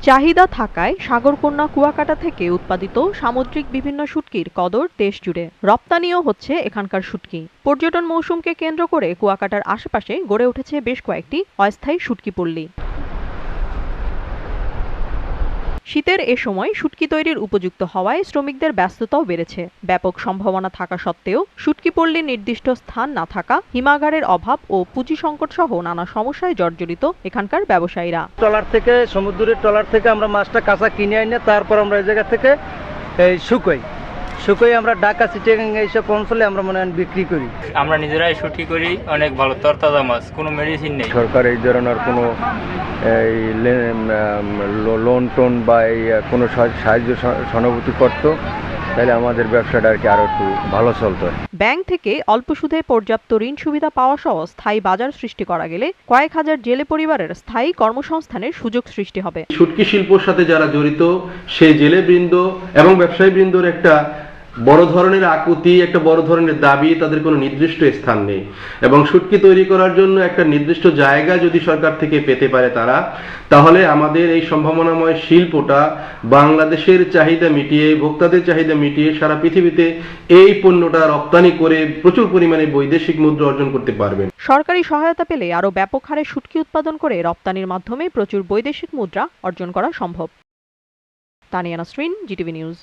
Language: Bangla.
চাহিদা থাকায় সাগরকন্যা কুয়াকাটা থেকে উৎপাদিত সামুদ্রিক বিভিন্ন শুটকির কদর দেশ জুড়ে। রপ্তানিও হচ্ছে এখানকার শুটকি। পর্যটন মৌসুমকে কেন্দ্র করে কুয়াকাটার আশেপাশে গড়ে উঠেছে বেশ কয়েকটি অস্থায়ী শুটকি পল্লী। শীতের এ সময় শুটকি তৈরির উপযুক্ত হওয়ায় শ্রমিকদের ব্যস্ততাও বেড়েছে। ব্যাপক সম্ভাবনা থাকা সত্ত্বেও শুটকি পল্লীর নির্দিষ্ট স্থান না থাকা, হিমাগারের অভাব ও পুঁজি সংকট সহ নানা সমস্যায় জর্জরিত এখানকার ব্যবসায়ীরা। ট্রলার থেকে, সমুদ্রের ট্রলার থেকে আমরা মাছটা কাঁচা কিনে আনি, তারপর আমরা এই জায়গা থেকে শুকোই আমরা ঢাকা চিটাগাং এইসব অঞ্চলে আমরা মনে হয় বিক্রি করি। আমরা নিজেরাই শুটকি করি, অনেক ভালো তরতাজা মাছ, কোনো মেডিসিন নেই। সরকার এই ধরনের কোনো লোন টোন বা কোনো সাহায্য সহানুভূতি করতো, তাহলে আমাদের ব্যবসাটা আর কি আরো একটু ভালো চলতো। ব্যাংক থেকে অল্প সুদে পর্যাপ্ত ঋণ সুবিধা পাওয়া সহ স্থায়ী বাজার সৃষ্টি করা গেলে কয়েক হাজার জেলে পরিবারের স্থায়ী কর্মসংস্থানের সুযোগ সৃষ্টি হবে। শুটকি শিল্পের সাথে যারা জড়িত সেই জেলেবৃন্দ এবং ব্যবসায়ীবৃন্দর একটা বড় ধরনের আকুতি, একটা বড় ধরনের দাবি, তাদের কোনো নির্দিষ্ট স্থান নেই এবং শুটকি তৈরি করার জন্য একটা নির্দিষ্ট জায়গা যদি সরকার থেকে পেতে পারে তারা, তাহলে আমাদের এই সম্ভাবনাময় শিল্পটা বাংলাদেশের চাহিদা মিটিয়ে, ভোক্তাদের চাহিদা মিটিয়ে সারা পৃথিবীতে এই পণ্যটা রপ্তানি করে প্রচুর পরিমাণে বৈদেশিক মুদ্রা অর্জন করতে পারবেন। সরকারি সহায়তা পেলে আরও ব্যাপক হারে শুটকি উৎপাদন করে রপ্তানির মাধ্যমে প্রচুর বৈদেশিক মুদ্রা অর্জন করা সম্ভব। Tania Nasrin, GTV news.